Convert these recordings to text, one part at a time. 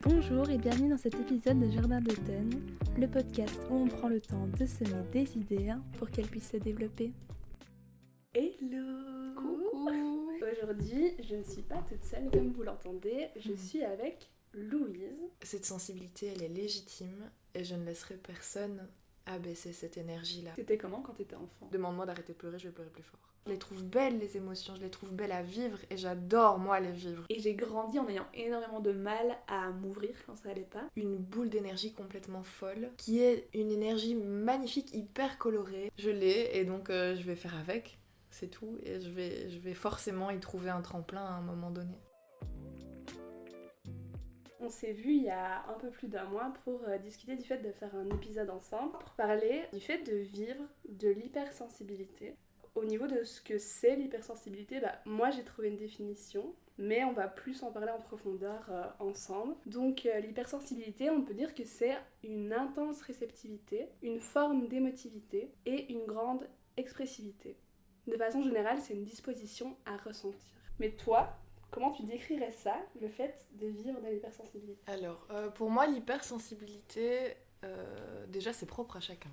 Bonjour et bienvenue dans cet épisode de Jardin d'automne, le podcast où on prend le temps de semer des idées pour qu'elles puissent se développer. Hello! Coucou! Aujourd'hui, je ne suis pas toute seule comme vous l'entendez, je suis avec Louise. Cette sensibilité, elle est légitime et je ne laisserai personne abaisser cette énergie-là. C'était comment quand t'étais enfant? Demande-moi d'arrêter de pleurer, je vais pleurer plus fort. Je les trouve belles les émotions, je les trouve belles à vivre et j'adore moi les vivre. Et j'ai grandi en ayant énormément de mal à m'ouvrir quand ça allait pas. Une boule d'énergie complètement folle qui est une énergie magnifique, hyper colorée. Je l'ai et donc je vais faire avec, c'est tout. Et je vais forcément y trouver un tremplin à un moment donné. On s'est vu il y a un peu plus d'un mois pour discuter du fait de faire un épisode ensemble, pour parler du fait de vivre de l'hypersensibilité. Au niveau de ce que c'est l'hypersensibilité, moi j'ai trouvé une définition, mais on va plus en parler en profondeur ensemble. Donc l'hypersensibilité, on peut dire que c'est une intense réceptivité, une forme d'émotivité et une grande expressivité. De façon générale, c'est une disposition à ressentir. Mais toi, comment tu décrirais ça, le fait de vivre de l'hypersensibilité? Alors, pour moi, l'hypersensibilité, déjà, c'est propre à chacun.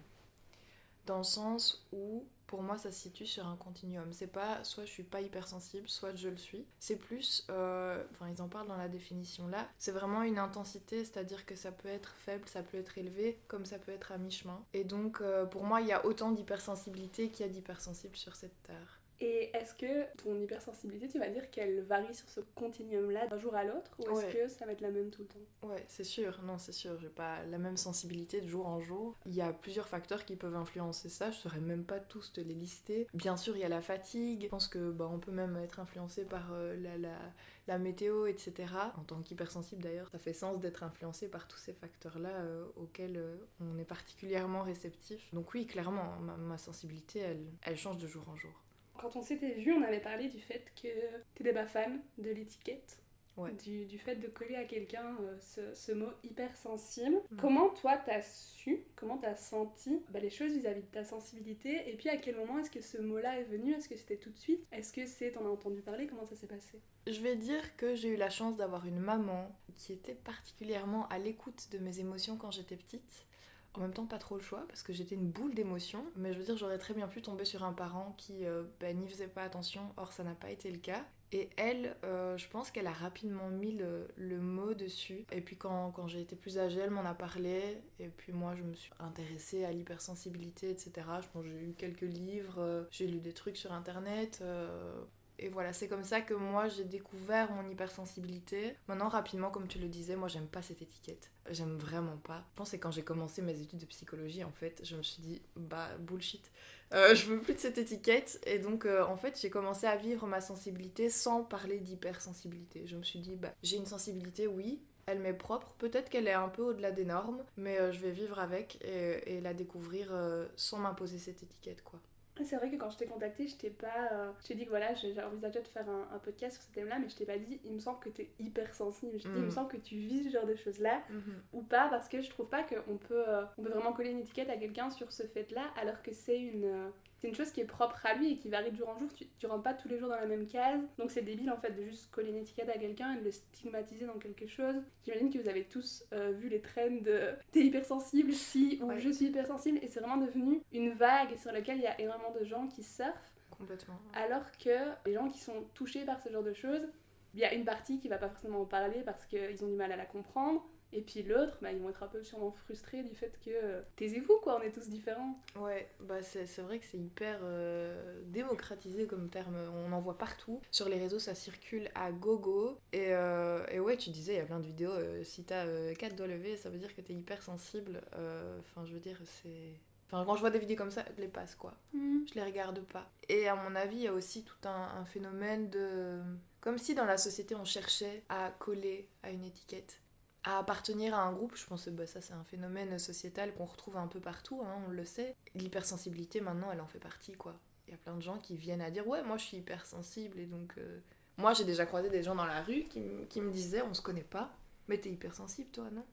Dans le sens où, pour moi, ça se situe sur un continuum. C'est pas soit je suis pas hypersensible, soit je le suis. C'est plus, ils en parlent dans la définition là, c'est vraiment une intensité, c'est-à-dire que ça peut être faible, ça peut être élevé, comme ça peut être à mi-chemin. Et donc, pour moi, il y a autant d'hypersensibilité qu'il y a d'hypersensibles sur cette terre. Et est-ce que ton hypersensibilité, tu vas dire qu'elle varie sur ce continuum-là d'un jour à l'autre, ou est-ce que ça va être la même tout le temps? Ouais, c'est sûr, non, c'est sûr, j'ai pas la même sensibilité de jour en jour. Il y a plusieurs facteurs qui peuvent influencer ça, je saurais même pas tous te les lister. Bien sûr, il y a la fatigue, je pense que on peut même être influencé par la météo, etc. En tant qu'hypersensible d'ailleurs, ça fait sens d'être influencé par tous ces facteurs-là auxquels on est particulièrement réceptif. Donc oui, clairement, ma sensibilité, elle change de jour en jour. Quand on s'était vu, on avait parlé du fait que t'étais pas fan de l'étiquette, ouais. du fait de coller à quelqu'un ce mot hypersensible. Comment toi comment t'as senti les choses vis-à-vis de ta sensibilité, et puis à quel moment est-ce que ce mot-là est venu? Est-ce que c'était tout de suite? Est-ce que t'en as entendu parler? Comment ça s'est passé? Je vais dire que j'ai eu la chance d'avoir une maman qui était particulièrement à l'écoute de mes émotions quand j'étais petite. En même temps, pas trop le choix, parce que j'étais une boule d'émotions. Mais je veux dire, j'aurais très bien pu tomber sur un parent qui n'y faisait pas attention. Or, ça n'a pas été le cas. Et elle, je pense qu'elle a rapidement mis le mot dessus. Et puis quand j'ai été plus âgée, elle m'en a parlé. Et puis moi, je me suis intéressée à l'hypersensibilité, etc. Je pense que j'ai lu quelques livres, j'ai lu des trucs sur Internet. Et voilà, c'est comme ça que moi j'ai découvert mon hypersensibilité. Maintenant, rapidement, comme tu le disais, moi j'aime pas cette étiquette. J'aime vraiment pas. Je pense que c'est quand j'ai commencé mes études de psychologie, en fait, je me suis dit, bullshit. Je veux plus de cette étiquette. Et donc, en fait, j'ai commencé à vivre ma sensibilité sans parler d'hypersensibilité. Je me suis dit, j'ai une sensibilité, oui. Elle m'est propre, peut-être qu'elle est un peu au-delà des normes, mais je vais vivre avec et la découvrir sans m'imposer cette étiquette, quoi. C'est vrai que quand je t'ai contactée, je t'ai dit que voilà, j'ai envisagé de faire un podcast sur ce thème-là, mais je t'ai pas dit, il me semble que t'es hypersensible. Je t'ai dit, il me semble que tu vis ce genre de choses-là, ou pas, parce que je trouve pas qu'on peut vraiment coller une étiquette à quelqu'un sur ce fait-là, alors que c'est une chose qui est propre à lui et qui varie de jour en jour. Tu rentres pas tous les jours dans la même case, donc c'est débile en fait de juste coller une étiquette à quelqu'un et de le stigmatiser dans quelque chose. J'imagine que vous avez tous vu les trends de t'es hypersensible, ou je suis hypersensible, et c'est vraiment devenu une vague sur laquelle il y a énormément de gens qui surfent. Complètement. Alors que les gens qui sont touchés par ce genre de choses, il y a une partie qui va pas forcément en parler parce qu'ils ont du mal à la comprendre. Et puis l'autre, ils vont être un peu sûrement frustrés du fait que taisez-vous quoi, on est tous différents. Ouais, c'est vrai que c'est hyper démocratisé comme terme, on en voit partout. Sur les réseaux, ça circule à gogo. Et ouais, tu disais, il y a plein de vidéos, si t'as 4 doigts levés, ça veut dire que t'es hyper sensible. Je veux dire, c'est... quand je vois des vidéos comme ça, je les passe quoi. Je les regarde pas. Et à mon avis, il y a aussi tout un phénomène de... Comme si dans la société, on cherchait à coller à une étiquette, à appartenir à un groupe. Je pense que ça c'est un phénomène sociétal qu'on retrouve un peu partout, on le sait. L'hypersensibilité maintenant elle en fait partie quoi. Il y a plein de gens qui viennent à dire ouais moi je suis hypersensible et donc... Moi j'ai déjà croisé des gens dans la rue qui me disaient on se connaît pas, mais t'es hypersensible toi non?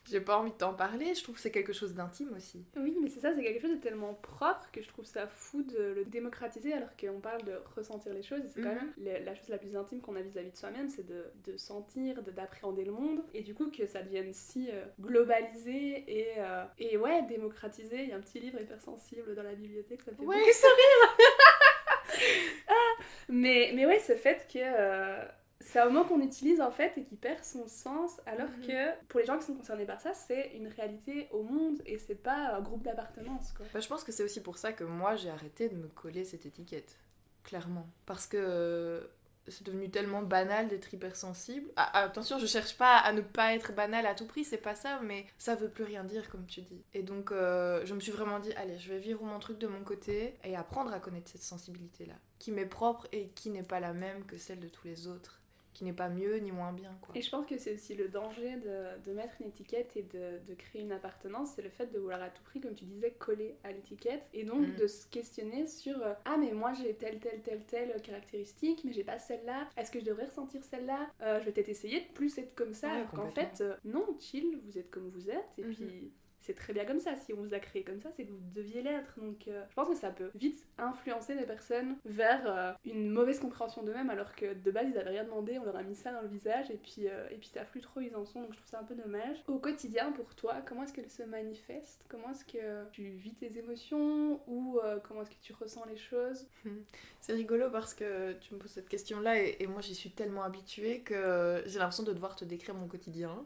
j'ai pas envie de t'en parler, je trouve que c'est quelque chose d'intime aussi. Oui, mais c'est ça, c'est quelque chose de tellement propre que je trouve ça fou de le démocratiser alors qu'on parle de ressentir les choses. Et c'est quand même la chose la plus intime qu'on a vis-à-vis de soi-même, c'est de sentir, d'appréhender le monde. Et du coup, que ça devienne si globalisé et ouais, démocratisé. Il y a un petit livre hypersensible dans la bibliothèque, ça me fait beaucoup sourire. Mais ouais, ce fait que... c'est un moment qu'on utilise en fait et qui perd son sens alors que pour les gens qui sont concernés par ça c'est une réalité au monde et c'est pas un groupe d'appartenance quoi. Bah, je pense que c'est aussi pour ça que moi j'ai arrêté de me coller cette étiquette, clairement. Parce que c'est devenu tellement banal d'être hypersensible. Attention, je cherche pas à ne pas être banal à tout prix, c'est pas ça, mais ça veut plus rien dire comme tu dis. Et donc je me suis vraiment dit, allez, je vais vivre mon truc de mon côté et apprendre à connaître cette sensibilité-là, qui m'est propre et qui n'est pas la même que celle de tous les autres. Qui n'est pas mieux ni moins bien quoi. Et je pense que c'est aussi le danger de mettre une étiquette et de créer une appartenance, c'est le fait de vouloir à tout prix, comme tu disais, coller à l'étiquette et donc de se questionner sur ah mais moi j'ai telle caractéristique mais j'ai pas celle-là, est-ce que je devrais ressentir celle-là, je vais peut-être essayer de plus être comme ça, alors qu'en fait non, chill, vous êtes comme vous êtes et puis c'est très bien comme ça, si on vous a créé comme ça, c'est que vous deviez l'être. Donc je pense que ça peut vite influencer des personnes vers une mauvaise compréhension d'eux-mêmes alors que de base ils avaient rien demandé, on leur a mis ça dans le visage et puis ça plus trop ils en sont, donc je trouve ça un peu dommage. Au quotidien pour toi, comment est-ce qu'elle se manifeste? Comment est-ce que tu vis tes émotions ou comment est-ce que tu ressens les choses? C'est rigolo parce que tu me poses cette question-là et moi j'y suis tellement habituée que j'ai l'impression de devoir te décrire mon quotidien.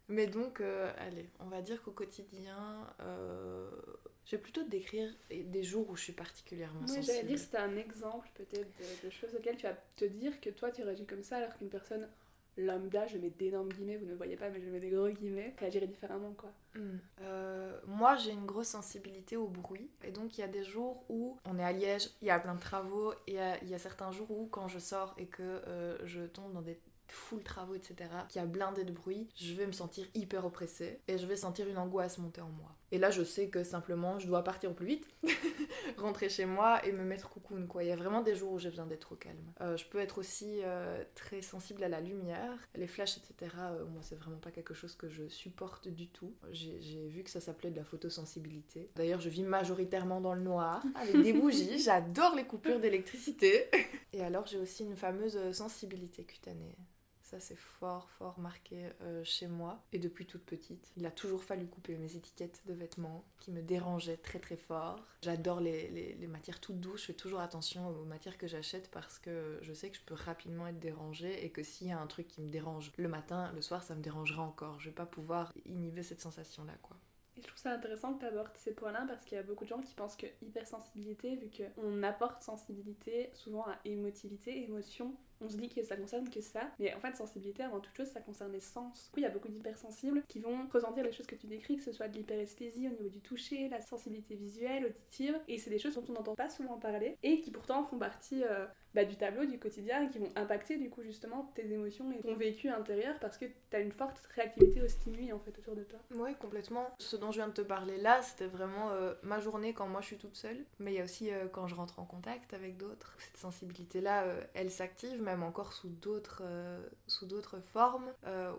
Mais donc, allez, on va dire qu'au quotidien, je vais plutôt te décrire des jours où je suis particulièrement sensible. J'allais dire, c'était un exemple peut-être de choses auxquelles tu vas te dire que toi tu réagis comme ça alors qu'une personne lambda, je mets d'énormes guillemets, vous ne voyez pas mais je mets des gros guillemets, réagirait différemment quoi. Moi j'ai une grosse sensibilité au bruit et donc il y a des jours où on est à Liège, il y a plein de travaux et il y a certains jours où quand je sors et que je tombe dans des full travaux, etc., qui a blindé de bruit, je vais me sentir hyper oppressée et je vais sentir une angoisse monter en moi. Et là, je sais que simplement, je dois partir au plus vite, rentrer chez moi et me mettre cocoon, quoi. Il y a vraiment des jours où j'ai besoin d'être au calme. Je peux être aussi très sensible à la lumière, les flashs, etc. Moi, c'est vraiment pas quelque chose que je supporte du tout. J'ai vu que ça s'appelait de la photosensibilité. D'ailleurs, je vis majoritairement dans le noir, avec des bougies. J'adore les coupures d'électricité. Et alors, j'ai aussi une fameuse sensibilité cutanée. Ça, c'est fort marqué chez moi. Et depuis toute petite, il a toujours fallu couper mes étiquettes de vêtements qui me dérangeaient très très fort. J'adore les matières toutes douces. Je fais toujours attention aux matières que j'achète parce que je sais que je peux rapidement être dérangée et que s'il y a un truc qui me dérange le matin, le soir, ça me dérangera encore. Je vais pas pouvoir inhiber cette sensation-là, quoi. Et je trouve ça intéressant que tu abordes ces points-là parce qu'il y a beaucoup de gens qui pensent que hypersensibilité, vu qu'on apporte sensibilité souvent à émotivité, émotion, on se dit que ça concerne que ça, mais en fait sensibilité avant toute chose ça concerne les sens. Du coup il y a beaucoup d'hypersensibles qui vont ressentir les choses que tu décris, que ce soit de l'hyperesthésie au niveau du toucher, la sensibilité visuelle, auditive, et c'est des choses dont on n'entend pas souvent parler et qui pourtant font partie du tableau du quotidien et qui vont impacter du coup justement tes émotions et ton vécu intérieur parce que t'as une forte réactivité aux stimuli en fait autour de toi. Ouais, complètement. Ce dont je viens de te parler là, c'était vraiment ma journée quand moi je suis toute seule, mais il y a aussi quand je rentre en contact avec d'autres. Cette sensibilité-là, elle s'active même encore sous d'autres formes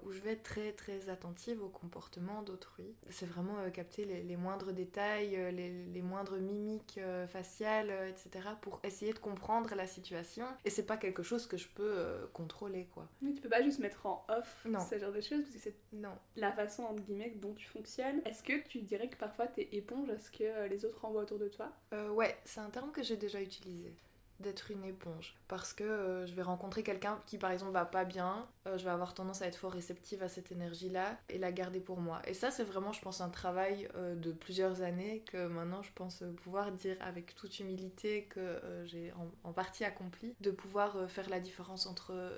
où je vais être très très attentive au comportement d'autrui. C'est vraiment capter les moindres détails, les moindres mimiques faciales, etc. pour essayer de comprendre la situation. Et c'est pas quelque chose que je peux contrôler, quoi. Mais tu peux pas juste mettre en off ce genre de choses parce que c'est non. La façon entre guillemets dont tu fonctionnes. Est-ce que tu dirais que parfois t'es éponge à ce que les autres renvoient autour de toi? Ouais, c'est un terme que j'ai déjà utilisé. D'être une éponge. Parce que je vais rencontrer quelqu'un qui par exemple va pas bien, je vais avoir tendance à être fort réceptive à cette énergie-là et la garder pour moi. Et ça c'est vraiment je pense un travail de plusieurs années que maintenant je pense pouvoir dire avec toute humilité que j'ai en partie accompli, de pouvoir faire la différence entre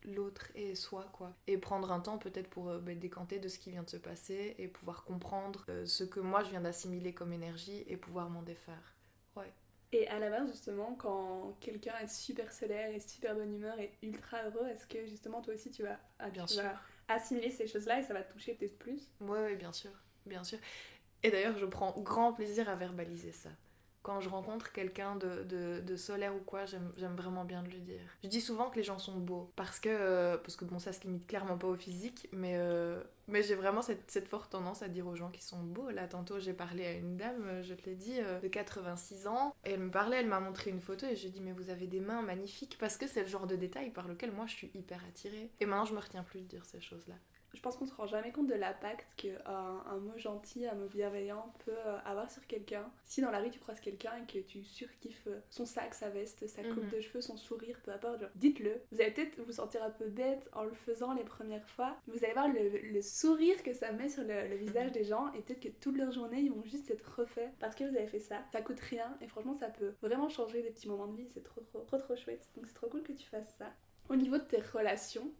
l'autre et soi quoi. Et prendre un temps peut-être pour décanter de ce qui vient de se passer et pouvoir comprendre ce que moi je viens d'assimiler comme énergie et pouvoir m'en défaire. Ouais. Et à la base, justement, quand quelqu'un est super solaire et super bonne humeur et ultra heureux, est-ce que justement toi aussi tu vas assimiler ces choses-là et ça va te toucher peut-être plus? Ouais, bien sûr, bien sûr. Et d'ailleurs, je prends grand plaisir à verbaliser ça. Quand je rencontre quelqu'un de solaire ou quoi, j'aime vraiment bien de lui dire. Je dis souvent que les gens sont beaux, parce que bon, ça se limite clairement pas au physique, mais j'ai vraiment cette forte tendance à dire aux gens qui sont beaux. Là, tantôt, j'ai parlé à une dame, je te l'ai dit, de 86 ans, et elle me parlait, elle m'a montré une photo, et je lui ai dit, mais vous avez des mains magnifiques, parce que c'est le genre de détail par lequel moi je suis hyper attirée. Et maintenant, je me retiens plus de dire ces choses-là. Je pense qu'on se rend jamais compte de l'impact qu'un mot gentil, un mot bienveillant peut avoir sur quelqu'un. Si dans la rue tu croises quelqu'un et que tu surkiffes son sac, sa veste, sa coupe de cheveux, son sourire, peu importe, genre, dites-le. Vous allez peut-être vous sentir un peu bête en le faisant les premières fois. Vous allez voir le sourire que ça met sur le visage des gens et peut-être que toute leur journée ils vont juste être refaits parce que vous avez fait ça. Ça coûte rien et franchement ça peut vraiment changer des petits moments de vie. C'est trop chouette. Donc c'est trop cool que tu fasses ça. Au niveau de tes relations,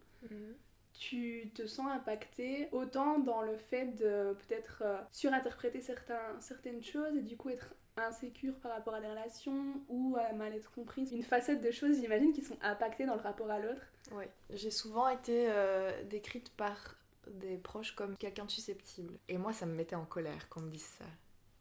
tu te sens impacté autant dans le fait de peut-être surinterpréter certaines choses et du coup être insécure par rapport à des relations ou mal être comprise. Une facette de choses, j'imagine, qui sont impactées dans le rapport à l'autre. Ouais, j'ai souvent été décrite par des proches comme quelqu'un de susceptible. Et moi, ça me mettait en colère qu'on me dise ça.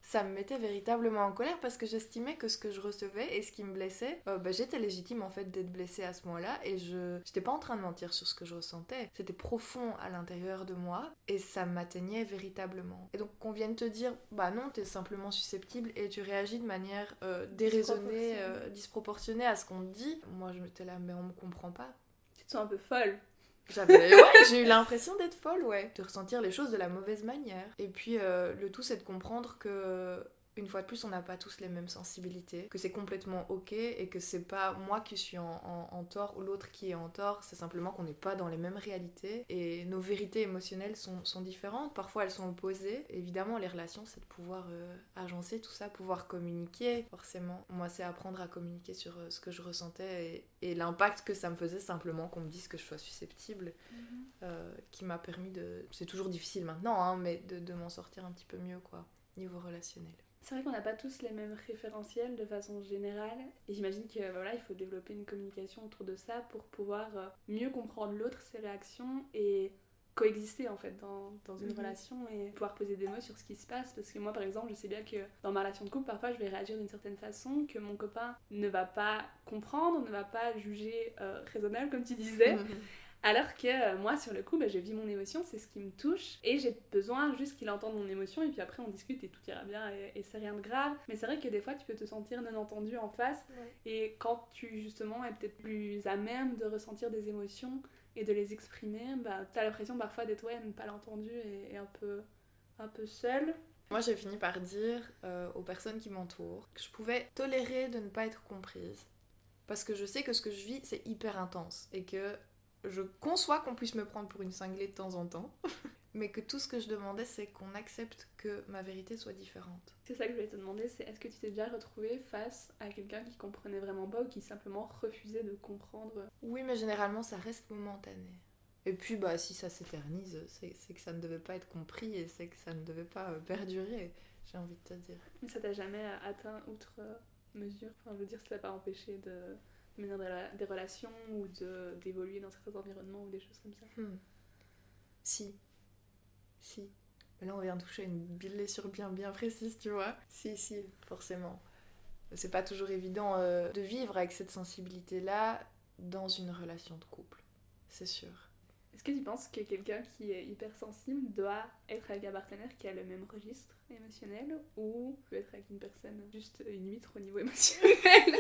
Ça me mettait véritablement en colère parce que j'estimais que ce que je recevais et ce qui me blessait, j'étais légitime en fait d'être blessée à ce moment-là et j'étais pas en train de mentir sur ce que je ressentais. C'était profond à l'intérieur de moi et ça m'atteignait véritablement. Et donc qu'on vienne te dire, bah non, t'es simplement susceptible et tu réagis de manière déraisonnée, disproportionnée à ce qu'on te dit. Moi je m'étais là, mais on me comprend pas. Tu te sens un peu folle. J'ai eu l'impression d'être folle, de ressentir les choses de la mauvaise manière. Et puis le tout c'est de comprendre que une fois de plus on n'a pas tous les mêmes sensibilités, que c'est complètement ok et que c'est pas moi qui suis en tort ou l'autre qui est en tort, c'est simplement qu'on n'est pas dans les mêmes réalités et nos vérités émotionnelles sont différentes, parfois elles sont opposées. Évidemment les relations c'est de pouvoir agencer tout ça, pouvoir communiquer. Forcément moi c'est apprendre à communiquer sur ce que je ressentais et l'impact que ça me faisait simplement qu'on me dise que je sois susceptible, qui m'a permis de... C'est toujours difficile maintenant, hein, mais de m'en sortir un petit peu mieux quoi, niveau relationnel. C'est vrai qu'on n'a pas tous les mêmes référentiels de façon générale et j'imagine que il faut développer une communication autour de ça pour pouvoir mieux comprendre l'autre, ses réactions et coexister en fait dans une relation et pouvoir poser des mots sur ce qui se passe parce que moi par exemple je sais bien que dans ma relation de couple parfois je vais réagir d'une certaine façon que mon copain ne va pas comprendre, ne va pas juger raisonnable comme tu disais. Alors que moi, sur le coup, je vis mon émotion, c'est ce qui me touche, et j'ai besoin juste qu'il entende mon émotion, et puis après on discute et tout ira bien, et c'est rien de grave. Mais c'est vrai que des fois, tu peux te sentir non entendu en face, et quand tu justement es peut-être plus à même de ressentir des émotions et de les exprimer, t'as l'impression parfois d'être pas l'entendu et un peu seule. Moi, j'ai fini par dire aux personnes qui m'entourent que je pouvais tolérer de ne pas être comprise, parce que je sais que ce que je vis, c'est hyper intense, et que je conçois qu'on puisse me prendre pour une cinglée de temps en temps, mais que tout ce que je demandais, c'est qu'on accepte que ma vérité soit différente. C'est ça que je voulais te demander, c'est est-ce que tu t'es déjà retrouvée face à quelqu'un qui comprenait vraiment pas ou qui simplement refusait de comprendre? Oui, mais généralement, ça reste momentané. Et puis, si ça s'éternise, c'est que ça ne devait pas être compris et c'est que ça ne devait pas perdurer, j'ai envie de te dire. Mais ça t'a jamais atteint outre mesure? Enfin, je veux dire, ça t'a pas empêché de mener des relations ou d'évoluer dans certains environnements ou des choses comme ça? Si. Mais là, on vient toucher une blessure bien précise, tu vois. Si, forcément. C'est pas toujours évident de vivre avec cette sensibilité-là dans une relation de couple. C'est sûr. Est-ce que tu penses que quelqu'un qui est hypersensible doit être avec un partenaire qui a le même registre émotionnel ou peut être avec une personne juste une huître au niveau émotionnel?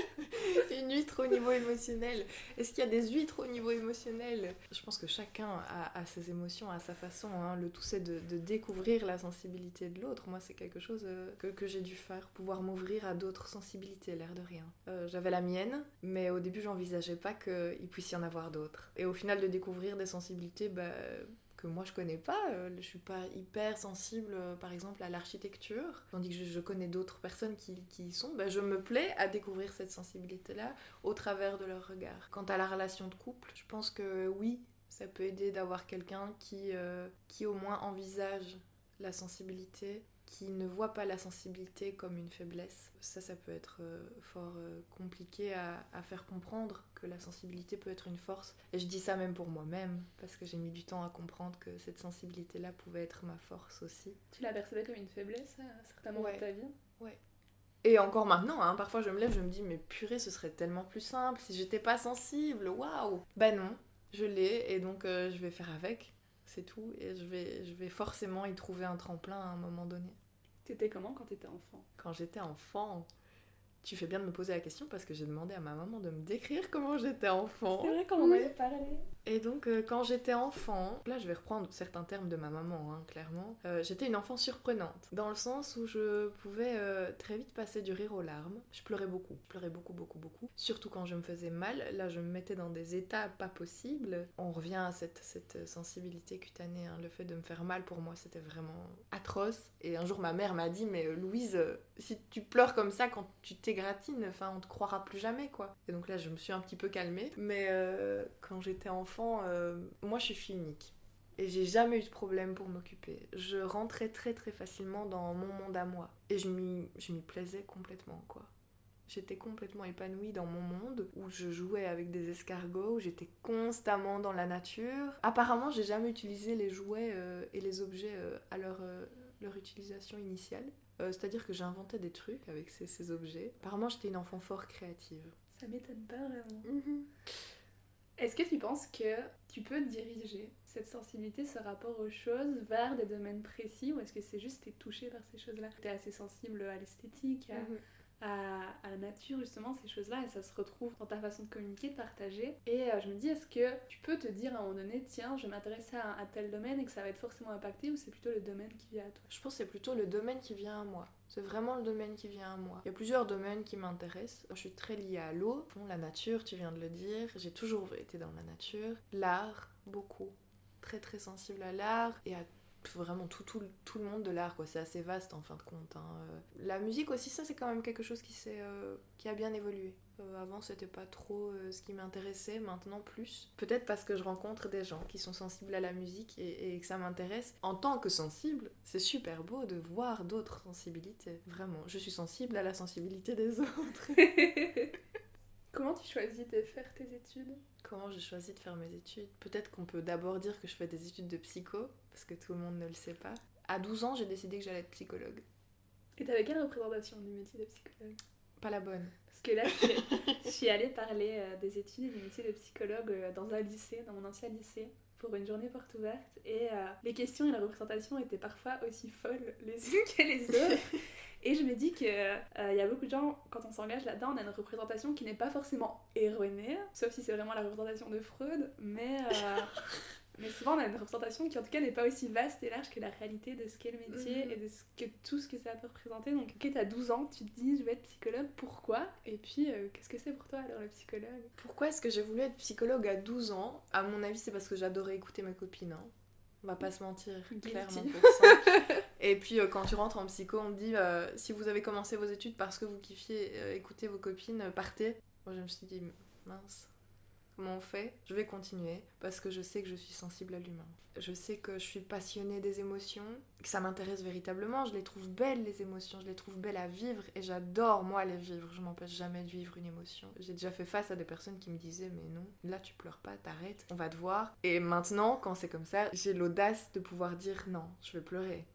Une huître au niveau émotionnel. Est-ce qu'il y a des huîtres au niveau émotionnel? Je pense que chacun a ses émotions à sa façon, hein. Le tout c'est de découvrir la sensibilité de l'autre. Moi c'est quelque chose que j'ai dû faire, pouvoir m'ouvrir à d'autres sensibilités, l'air de rien. J'avais la mienne, mais au début j'envisageais pas qu'il puisse y en avoir d'autres. Et au final de découvrir des sensibilités que moi je connais pas, je suis pas hyper sensible par exemple à l'architecture, tandis que je connais d'autres personnes qui y sont, je me plais à découvrir cette sensibilité là au travers de leur regard. Quant à la relation de couple, je pense que oui, ça peut aider d'avoir quelqu'un qui au moins envisage la sensibilité, qui ne voit pas la sensibilité comme une faiblesse. Ça peut être fort compliqué à faire comprendre que la sensibilité peut être une force. Et je dis ça même pour moi-même, parce que j'ai mis du temps à comprendre que cette sensibilité-là pouvait être ma force aussi. Tu la percevais comme une faiblesse à certains moments de ta vie? Ouais. Et encore maintenant, hein, parfois je me lève, je me dis mais purée, ce serait tellement plus simple si j'étais pas sensible, waouh. Bah non, je l'ai et donc je vais faire avec, c'est tout. Et je vais forcément y trouver un tremplin à un moment donné. T'étais comment quand t'étais enfant ? Quand j'étais enfant, tu fais bien de me poser la question parce que j'ai demandé à ma maman de me décrire comment j'étais enfant. C'est vrai qu'on en avait parlé. Et donc quand j'étais enfant, là je vais reprendre certains termes de ma maman, hein, clairement, j'étais une enfant surprenante, dans le sens où je pouvais très vite passer du rire aux larmes. Je pleurais beaucoup, beaucoup, surtout quand je me faisais mal. Là je me mettais dans des états pas possibles. On revient à cette sensibilité cutanée, hein. Le fait de me faire mal pour moi c'était vraiment atroce. Et un jour ma mère m'a dit mais Louise, si tu pleures comme ça quand tu t'égratines, enfin on te croira plus jamais quoi. Et donc là je me suis un petit peu calmée, mais quand j'étais enfant, moi je suis fille unique et j'ai jamais eu de problème pour m'occuper. Je rentrais très très facilement dans mon monde à moi et je m'y plaisais complètement quoi. J'étais complètement épanouie dans mon monde où je jouais avec des escargots, où j'étais constamment dans la nature. Apparemment j'ai jamais utilisé les jouets et les objets à leur utilisation initiale. C'est-à-dire que j'inventais des trucs avec ces objets. Apparemment j'étais une enfant fort créative. Ça m'étonne pas vraiment. Est-ce que tu penses que tu peux diriger cette sensibilité, ce rapport aux choses vers des domaines précis, ou est-ce que c'est juste t'es touché par ces choses-là ? T'es assez sensible à l'esthétique, à la nature, justement, ces choses-là, et ça se retrouve dans ta façon de communiquer, de partager. Et je me dis, est-ce que tu peux te dire à un moment donné, tiens, je vais m'intéresser à tel domaine et que ça va être forcément impacté, ou c'est plutôt le domaine qui vient à toi ? Je pense que c'est plutôt le domaine qui vient à moi. C'est vraiment le domaine qui vient à moi. Il y a plusieurs domaines qui m'intéressent. Je suis très liée à l'eau, la nature, tu viens de le dire. J'ai toujours été dans la nature. L'art, beaucoup. Très très sensible à l'art et à vraiment tout le monde de l'art, quoi. C'est assez vaste en fin de compte, hein. La musique aussi, ça c'est quand même quelque chose qui a bien évolué. Avant c'était pas trop ce qui m'intéressait, maintenant plus. Peut-être parce que je rencontre des gens qui sont sensibles à la musique et que ça m'intéresse. En tant que sensible, c'est super beau de voir d'autres sensibilités. Vraiment, je suis sensible à la sensibilité des autres. Comment tu choisis de faire tes études ? Comment j'ai choisi de faire mes études ? Peut-être qu'on peut d'abord dire que je fais des études de psycho, parce que tout le monde ne le sait pas. À 12 ans, j'ai décidé que j'allais être psychologue. Et t'avais quelle représentation du métier de psychologue ? Pas la bonne. Parce que là, je suis allée parler des études et du métier de psychologue dans un lycée, dans mon ancien lycée, pour une journée porte ouverte. Et les questions et la représentation étaient parfois aussi folles les unes que les autres. Et je me dis qu'il y a beaucoup de gens, quand on s'engage là-dedans, on a une représentation qui n'est pas forcément erronée, sauf si c'est vraiment la représentation de Freud, mais souvent on a une représentation qui en tout cas n'est pas aussi vaste et large que la réalité de ce qu'est le métier et de tout ce que ça peut représenter. Donc ok, t'as 12 ans, tu te dis je vais être psychologue, pourquoi ? Et puis qu'est-ce que c'est pour toi alors le psychologue ? Pourquoi est-ce que j'ai voulu être psychologue à 12 ans ? À mon avis c'est parce que j'adorais écouter mes copines, hein. On va pas se mentir, clairement pour ça. Et puis quand tu rentres en psycho, on te dit si vous avez commencé vos études parce que vous kiffiez écouter vos copines, partez. Moi je me suis dit mince, comment on fait ? Je vais continuer parce que je sais que je suis sensible à l'humain. Je sais que je suis passionnée des émotions, que ça m'intéresse véritablement. Je les trouve belles les émotions, je les trouve belles à vivre et j'adore moi les vivre. Je m'empêche jamais de vivre une émotion. J'ai déjà fait face à des personnes qui me disaient mais non, là tu pleures pas, t'arrêtes, on va te voir. Et maintenant quand c'est comme ça, j'ai l'audace de pouvoir dire non, je vais pleurer.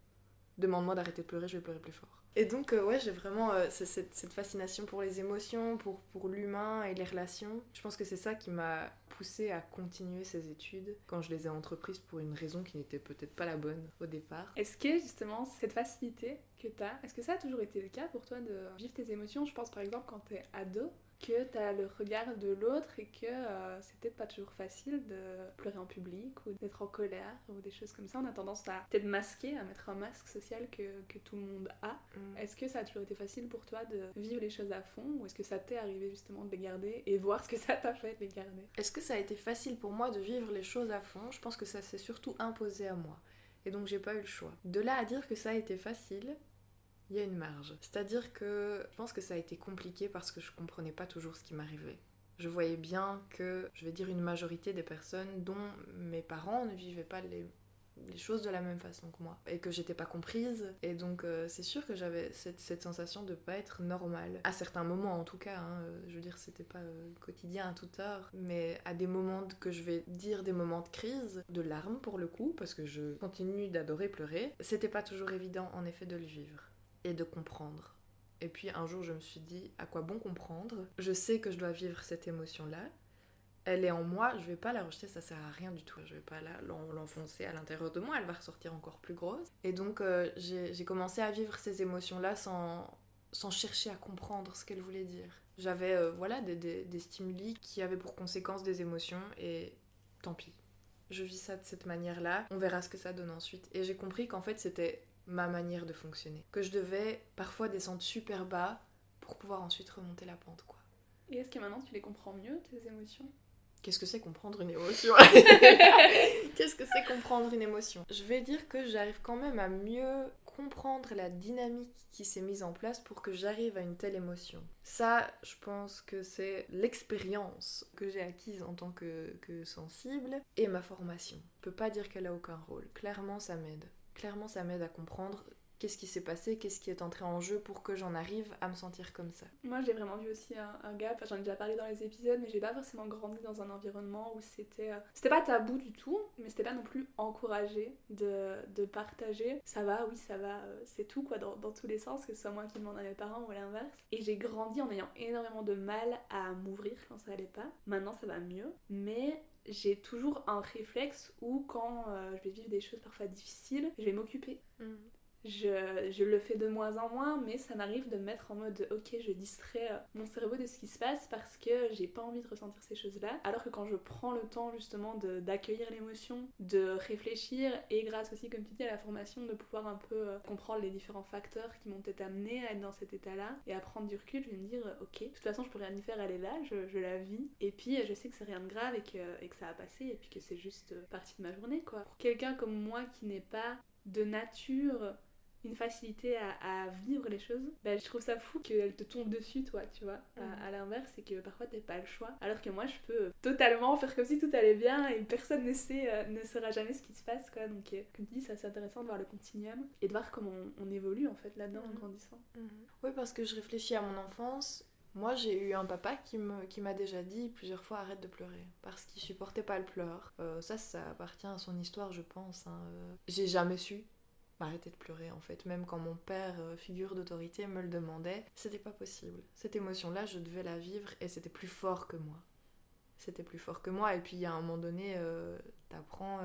Demande-moi d'arrêter de pleurer, je vais pleurer plus fort. Et donc ouais, j'ai vraiment cette fascination pour les émotions, pour l'humain et les relations. Je pense que c'est ça qui m'a poussée à continuer ces études quand je les ai entreprises pour une raison qui n'était peut-être pas la bonne au départ. Est-ce que justement cette facilité que t'as, est-ce que ça a toujours été le cas pour toi de vivre tes émotions ? Je pense par exemple quand t'es ado, que t'as le regard de l'autre et que c'est peut-être pas toujours facile de pleurer en public ou d'être en colère ou des choses comme ça. On a tendance à peut-être masquer, à mettre un masque social que tout le monde a. Est-ce que ça a toujours été facile pour toi de vivre les choses à fond ou est-ce que ça t'est arrivé justement de les garder et voir ce que ça t'a fait de les garder ? Est-ce que ça a été facile pour moi de vivre les choses à fond ? Je pense que ça s'est surtout imposé à moi. Et donc j'ai pas eu le choix. De là à dire que ça a été facile, il y a une marge. C'est-à-dire que je pense que ça a été compliqué parce que je comprenais pas toujours ce qui m'arrivait. Je voyais bien que, je vais dire, une majorité des personnes dont mes parents ne vivaient pas les choses de la même façon que moi et que j'étais pas comprise et donc c'est sûr que j'avais cette sensation de pas être normale à certains moments en tout cas, hein. Je veux dire c'était pas quotidien à toute heure mais à des moments que je vais dire des moments de crise, de larmes pour le coup parce que je continue d'adorer pleurer, c'était pas toujours évident en effet de le vivre et de comprendre Et puis un jour, je me suis dit, à quoi bon comprendre ? Je sais que je dois vivre cette émotion-là. Elle est en moi, je vais pas la rejeter, ça sert à rien du tout. Je vais pas l'enfoncer à l'intérieur de moi, elle va ressortir encore plus grosse. Et donc, j'ai commencé à vivre ces émotions-là sans chercher à comprendre ce qu'elles voulaient dire. J'avais des stimuli qui avaient pour conséquence des émotions, et tant pis. Je vis ça de cette manière-là, on verra ce que ça donne ensuite. Et j'ai compris qu'en fait, c'était ma manière de fonctionner. Que je devais parfois descendre super bas pour pouvoir ensuite remonter la pente, quoi. Et est-ce que maintenant tu les comprends mieux, tes émotions ? Qu'est-ce que c'est comprendre une émotion ? Qu'est-ce que c'est comprendre une émotion ? Je vais dire que j'arrive quand même à mieux comprendre la dynamique qui s'est mise en place pour que j'arrive à une telle émotion. Ça, je pense que c'est l'expérience que j'ai acquise en tant que sensible et ma formation. Je peux pas dire qu'elle a aucun rôle. Clairement, ça m'aide. Clairement, ça m'aide à comprendre qu'est-ce qui s'est passé, qu'est-ce qui est entré en jeu pour que j'en arrive à me sentir comme ça. Moi, j'ai vraiment vu aussi un gap, j'en ai déjà parlé dans les épisodes, mais j'ai pas forcément grandi dans un environnement où c'était pas tabou du tout, mais c'était pas non plus encouragé de partager. Ça va, oui, ça va, c'est tout, quoi, dans tous les sens, que ce soit moi qui demande à mes parents ou l'inverse. Et j'ai grandi en ayant énormément de mal à m'ouvrir quand ça allait pas. Maintenant, ça va mieux, mais j'ai toujours un réflexe où quand je vais vivre des choses parfois difficiles, je vais m'occuper. Je le fais de moins en moins, mais ça m'arrive de me mettre en mode ok, je distrais mon cerveau de ce qui se passe parce que j'ai pas envie de ressentir ces choses-là. Alors que quand je prends le temps justement d'accueillir l'émotion, de réfléchir, et grâce aussi, comme tu dis, à la formation, de pouvoir un peu comprendre les différents facteurs qui m'ont peut-être amené à être dans cet état-là et à prendre du recul, je vais me dire ok, de toute façon je peux rien y faire, elle est là, je la vis, et puis je sais que c'est rien de grave et que ça va passer, et puis que c'est juste partie de ma journée, quoi. Pour quelqu'un comme moi qui n'est pas de nature une facilité à vivre les choses, je trouve ça fou qu'elle te tombe dessus, toi, tu vois. À l'inverse, c'est que parfois t'as pas le choix, alors que moi je peux totalement faire comme si tout allait bien et personne ne saura jamais ce qui se passe, quoi. Donc comme tu dis, c'est assez intéressant de voir le continuum et de voir comment on évolue en fait là-dedans en grandissant. Oui, parce que je réfléchis à mon enfance. Moi, j'ai eu un papa qui m'a déjà dit plusieurs fois arrête de pleurer parce qu'il supportait pas le pleur. Ça appartient à son histoire, je pense. J'ai jamais su m'arrêter de pleurer, en fait. Même quand mon père, figure d'autorité, me le demandait, c'était pas possible. Cette émotion-là, je devais la vivre et c'était plus fort que moi. C'était plus fort que moi. Et puis, à un moment donné, t'apprends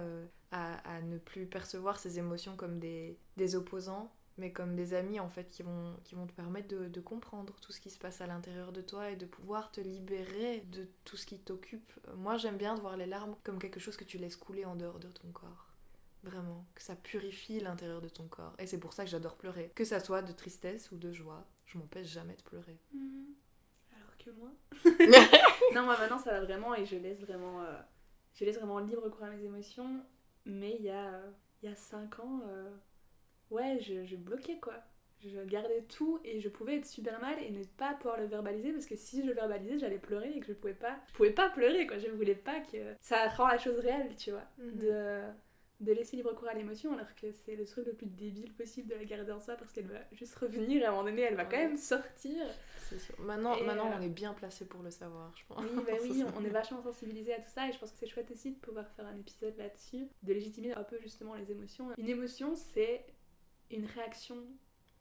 à ne plus percevoir ces émotions comme des opposants, mais comme des amis, en fait, qui vont te permettre de comprendre tout ce qui se passe à l'intérieur de toi et de pouvoir te libérer de tout ce qui t'occupe. Moi, j'aime bien de voir les larmes comme quelque chose que tu laisses couler en dehors de ton corps. Vraiment, que ça purifie l'intérieur de ton corps. Et c'est pour ça que j'adore pleurer. Que ça soit de tristesse ou de joie, je m'empêche jamais de pleurer. Alors que moi... Non, moi maintenant ça va vraiment et je laisse vraiment libre cours à mes émotions. Mais il y a 5 ans, je bloquais, quoi. Je gardais tout et je pouvais être super mal et ne pas pouvoir le verbaliser parce que si je le verbalisais, j'allais pleurer et que je pouvais pas pleurer, quoi. Je voulais pas que... Ça rend la chose réelle, tu vois. De laisser libre cours à l'émotion alors que c'est le truc le plus débile possible de la garder en soi parce qu'elle va juste revenir et à un moment donné elle va quand même sortir. C'est sûr. Maintenant on est bien placé pour le savoir, je pense. Oui, on est vachement sensibilisé à tout ça et je pense que c'est chouette aussi de pouvoir faire un épisode là-dessus, de légitimer un peu justement les émotions. Une émotion, c'est une réaction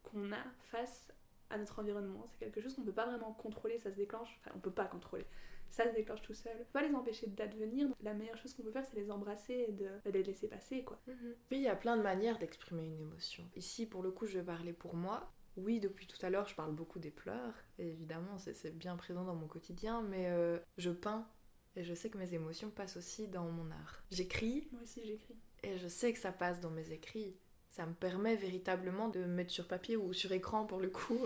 qu'on a face à notre environnement. C'est quelque chose qu'on peut pas vraiment contrôler, ça se déclenche, enfin on peut pas contrôler. Ça se déclenche tout seul. On peut pas les empêcher d'advenir. La meilleure chose qu'on peut faire, c'est les embrasser et de les laisser passer, quoi. Puis il y a plein de manières d'exprimer une émotion. Ici, pour le coup, je vais parler pour moi. Oui, depuis tout à l'heure, je parle beaucoup des pleurs. Et évidemment, c'est bien présent dans mon quotidien, mais je peins. Et je sais que mes émotions passent aussi dans mon art. J'écris. Moi aussi, j'écris. Et je sais que ça passe dans mes écrits. Ça me permet véritablement de mettre sur papier ou sur écran pour le coup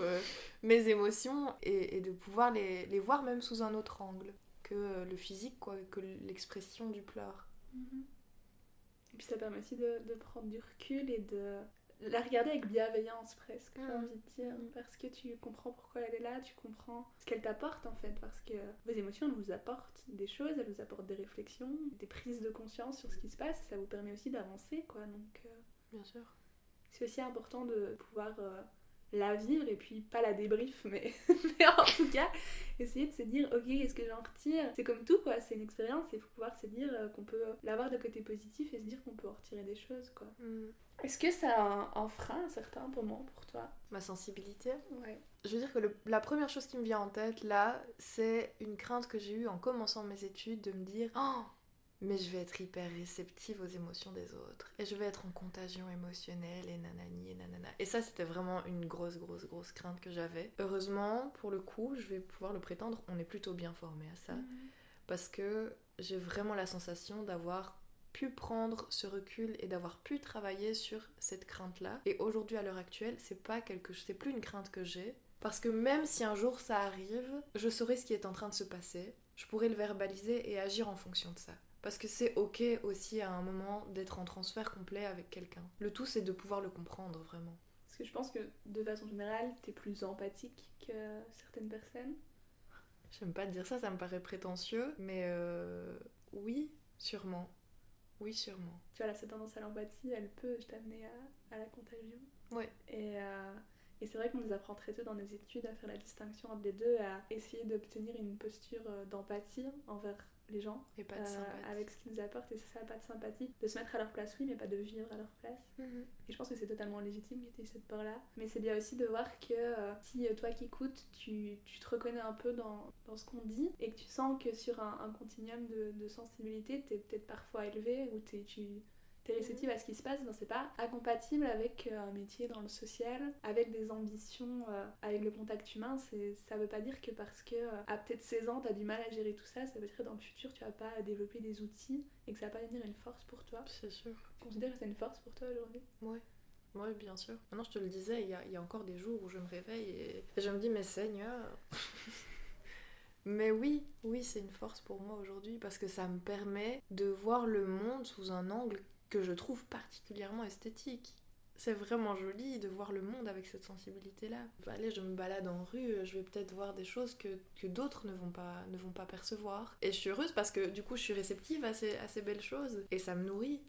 mes émotions et de pouvoir les voir même sous un autre angle que le physique, quoi, que l'expression du pleur. Et puis ça permet aussi de prendre du recul et de la regarder avec bienveillance presque, j'ai envie de dire, parce que tu comprends pourquoi elle est là, tu comprends ce qu'elle t'apporte en fait, parce que vos émotions, elles vous apportent des choses, elles vous apportent des réflexions, des prises de conscience sur ce qui se passe, et ça vous permet aussi d'avancer, quoi, donc... Bien sûr. C'est aussi important de pouvoir la vivre et puis pas la débrief, mais, mais en tout cas, essayer de se dire, ok, qu'est-ce que j'en retire? C'est comme tout, quoi, c'est une expérience et il faut pouvoir se dire qu'on peut l'avoir de côté positif et se dire qu'on peut en retirer des choses, quoi. Est-ce que ça a un frein à certains moments pour toi? Ma sensibilité? Ouais. Je veux dire que la première chose qui me vient en tête là, c'est une crainte que j'ai eue en commençant mes études de me dire oh, mais je vais être hyper réceptive aux émotions des autres et je vais être en contagion émotionnelle et nanani et nanana. Et ça, c'était vraiment une grosse crainte que j'avais. Heureusement, pour le coup, je vais pouvoir le prétendre, on est plutôt bien formé à ça parce que j'ai vraiment la sensation d'avoir pu prendre ce recul et d'avoir pu travailler sur cette crainte-là. Et aujourd'hui, à l'heure actuelle, c'est plus une crainte que j'ai. Parce que même si un jour ça arrive, je saurai ce qui est en train de se passer. Je pourrai le verbaliser et agir en fonction de ça. Parce que c'est ok aussi à un moment d'être en transfert complet avec quelqu'un. Le tout, c'est de pouvoir le comprendre vraiment. Parce que je pense que de façon générale, t'es plus empathique que certaines personnes. J'aime pas dire ça, ça me paraît prétentieux. Mais oui, sûrement. Oui, sûrement. Tu vois, là, cette tendance à l'empathie, elle peut t'amener à la contagion. Ouais. Et c'est vrai qu'on nous apprend très tôt dans nos études à faire la distinction entre les deux, à essayer d'obtenir une posture d'empathie envers les gens. Et pas de sympathie. Avec ce qu'ils nous apportent, et c'est ça, pas de sympathie. De se mettre à leur place, oui, mais pas de vivre à leur place. Et je pense que c'est totalement légitime qu'il y ait cette part-là. Mais c'est bien aussi de voir que si toi qui écoutes, tu te reconnais un peu dans ce qu'on dit, et que tu sens que sur un continuum de sensibilité, t'es peut-être parfois élevé, ou t'es réceptive à ce qui se passe, ben c'est pas incompatible avec un métier dans le social, avec des ambitions, avec le contact humain. Ça veut pas dire que parce que à peut-être 16 ans t'as du mal à gérer tout ça, ça veut dire que dans le futur tu vas pas développer des outils et que ça va pas devenir une force pour toi. C'est sûr. Tu considères que c'est une force pour toi aujourd'hui? Ouais, bien sûr. Maintenant, je te le disais, il y a encore des jours où je me réveille et je me dis, mais Seigneur. Mais oui, c'est une force pour moi aujourd'hui parce que ça me permet de voir le monde sous un angle que je trouve particulièrement esthétique. C'est vraiment joli de voir le monde avec cette sensibilité-là. Allez, je me balade en rue, je vais peut-être voir des choses que d'autres ne vont pas percevoir. Et je suis heureuse parce que du coup, je suis réceptive à ces belles choses. Et ça me nourrit.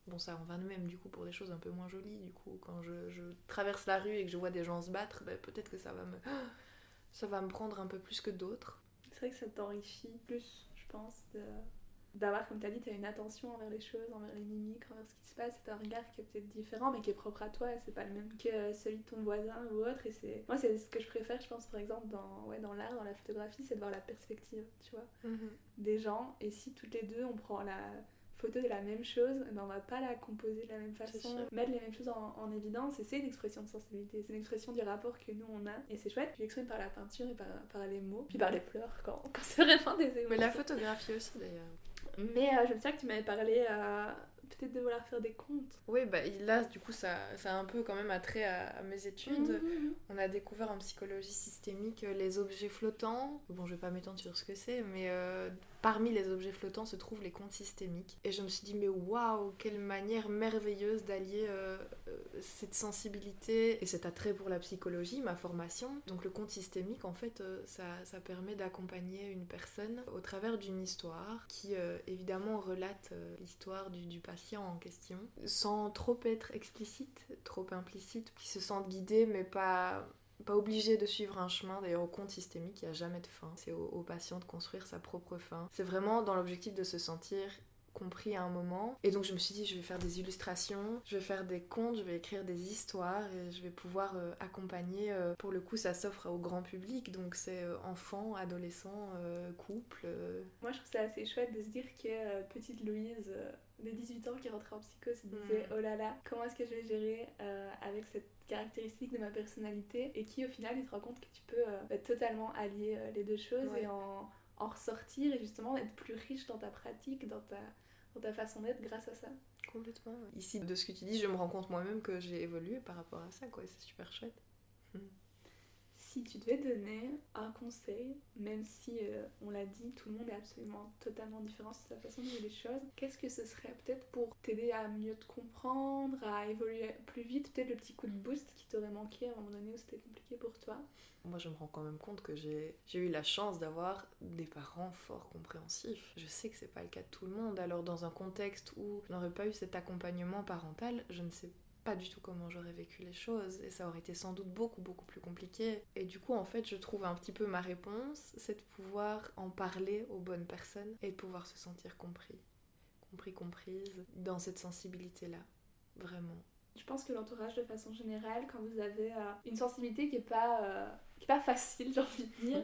Bon, ça en va de même du coup pour des choses un peu moins jolies. Du coup, quand je traverse la rue et que je vois des gens se battre, ben, peut-être que ça va me prendre un peu plus que d'autres. C'est vrai que ça t'enrichit plus, je pense, d'avoir, comme tu as dit, tu as une attention envers les choses, envers les mimiques, envers ce qui se passe. C'est un regard qui est peut-être différent, mais qui est propre à toi, et c'est pas le même que celui de ton voisin ou autre. Et moi, c'est ce que je préfère, je pense, par exemple, dans l'art, dans la photographie, c'est de voir la perspective, tu vois, des gens. Et si toutes les deux, on prend la photo de la même chose, ben on va pas la composer de la même façon, mettre les mêmes choses en évidence, et c'est une expression de sensibilité, c'est une expression du rapport que nous on a, et c'est chouette. Tu l'exprimes par la peinture et par les mots, puis par les pleurs quand c'est vraiment des émotions. Mais la photographie aussi d'ailleurs. Mais je me souviens que tu m'avais parlé peut-être de vouloir faire des contes. Oui, bah là du coup ça a un peu quand même attrait à mes études. On a découvert en psychologie systémique les objets flottants. Bon, je vais pas m'étendre sur ce que c'est, mais parmi les objets flottants se trouvent les contes systémiques. Et je me suis dit, mais waouh, quelle manière merveilleuse d'allier cette sensibilité et cet attrait pour la psychologie, ma formation. Donc le conte systémique, en fait, ça permet d'accompagner une personne au travers d'une histoire qui évidemment relate l'histoire du patient en question, sans trop être explicite, trop implicite, qui se sentent guidés mais pas obligé de suivre un chemin. D'ailleurs, au conte systémique, il n'y a jamais de fin. C'est au patient de construire sa propre fin. C'est vraiment dans l'objectif de se sentir compris à un moment. Et donc je me suis dit, je vais faire des illustrations, je vais faire des contes, je vais écrire des histoires et je vais pouvoir accompagner. Pour le coup, ça s'offre au grand public, donc c'est enfants, adolescents, couples. Moi, je trouve ça assez chouette de se dire que petite Louise de 18 ans qui rentrait en psycho se disait oh là là, comment est-ce que je vais gérer avec cette caractéristique de ma personnalité, et qui au final, il te rend compte que tu peux totalement allier les deux choses et en ressortir et justement être plus riche dans ta pratique, dans ta façon d'être grâce à ça. Complètement. Ici, de ce que tu dis, je me rends compte moi-même que j'ai évolué par rapport à ça, quoi. C'est super chouette. Si tu devais donner un conseil, même si on l'a dit, tout le monde est absolument totalement différent sur sa façon de voir les choses, qu'est-ce que ce serait peut-être pour t'aider à mieux te comprendre, à évoluer plus vite, peut-être le petit coup de boost qui t'aurait manqué à un moment donné où c'était compliqué pour toi? Moi, je me rends quand même compte que j'ai eu la chance d'avoir des parents fort compréhensifs. Je sais que c'est pas le cas de tout le monde. Alors, dans un contexte où je n'aurais pas eu cet accompagnement parental, je ne sais pas du tout comment j'aurais vécu les choses et ça aurait été sans doute beaucoup plus compliqué. Et du coup en fait je trouve un petit peu ma réponse, c'est de pouvoir en parler aux bonnes personnes et de pouvoir se sentir comprise dans cette sensibilité-là, vraiment. Je pense que l'entourage de façon générale, quand vous avez une sensibilité qui est pas facile, j'ai envie de dire,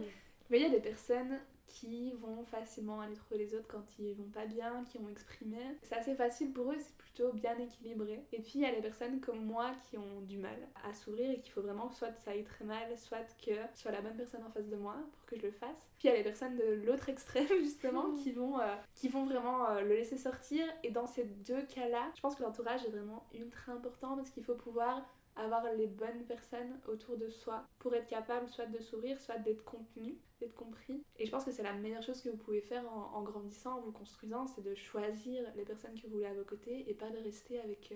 mais il y a des personnes qui vont facilement aller trouver les autres quand ils vont pas bien, qui ont exprimé. C'est assez facile pour eux, c'est plutôt bien équilibré. Et puis il y a les personnes comme moi qui ont du mal à s'ouvrir et qu'il faut vraiment soit ça aille très mal, soit que ce soit la bonne personne en face de moi pour que je le fasse. Puis il y a les personnes de l'autre extrême justement qui vont vraiment le laisser sortir. Et dans ces deux cas-là, je pense que l'entourage est vraiment ultra important parce qu'il faut pouvoir avoir les bonnes personnes autour de soi pour être capable soit de s'ouvrir, soit d'être contenu, d'être compris. Et je pense que c'est la meilleure chose que vous pouvez faire en grandissant, en vous construisant, c'est de choisir les personnes que vous voulez à vos côtés et pas de rester avec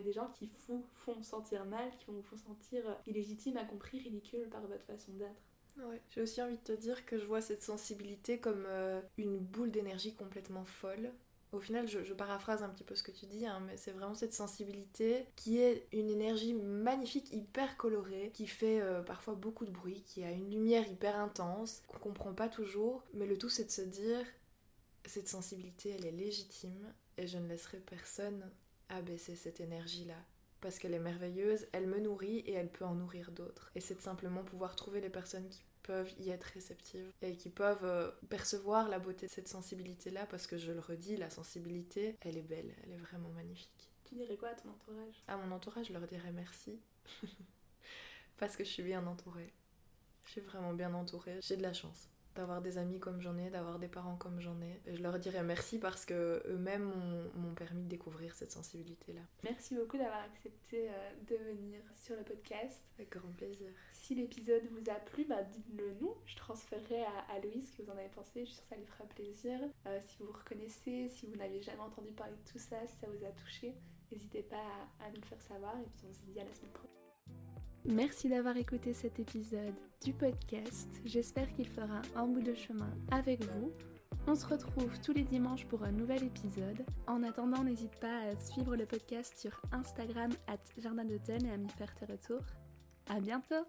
des gens qui vous font sentir mal, qui vont vous faire sentir illégitime, incompris, ridicule par votre façon d'être. Ouais. J'ai aussi envie de te dire que je vois cette sensibilité comme une boule d'énergie complètement folle. Au final, je paraphrase un petit peu ce que tu dis, hein, mais c'est vraiment cette sensibilité qui est une énergie magnifique, hyper colorée, qui fait parfois beaucoup de bruit, qui a une lumière hyper intense, qu'on comprend pas toujours, mais le tout c'est de se dire, cette sensibilité elle est légitime et je ne laisserai personne abaisser cette énergie-là. Parce qu'elle est merveilleuse, elle me nourrit et elle peut en nourrir d'autres. Et c'est de simplement pouvoir trouver les personnes qui peuvent y être réceptives et qui peuvent percevoir la beauté de cette sensibilité-là, parce que je le redis, la sensibilité, elle est belle, elle est vraiment magnifique. Tu dirais quoi à ton entourage ? À mon entourage, je leur dirais merci. Parce que je suis bien entourée. Je suis vraiment bien entourée. J'ai de la chance d'avoir des amis comme j'en ai, d'avoir des parents comme j'en ai. Et je leur dirais merci parce que eux-mêmes m'ont permis de découvrir cette sensibilité-là. Merci beaucoup d'avoir accepté de venir sur le podcast. Avec grand plaisir. Si l'épisode vous a plu, dites-le nous. Je transférerai à Louise ce que vous en avez pensé. Je suis sûre que ça lui fera plaisir. Si vous vous reconnaissez, si vous n'avez jamais entendu parler de tout ça, si ça vous a touché, n'hésitez pas à nous le faire savoir. Et puis on se dit à la semaine prochaine. Merci d'avoir écouté cet épisode du podcast. J'espère qu'il fera un bout de chemin avec vous. On se retrouve tous les dimanches pour un nouvel épisode. En attendant, n'hésite pas à suivre le podcast sur Instagram @jardin de Ten et à m'y faire tes retours. À bientôt!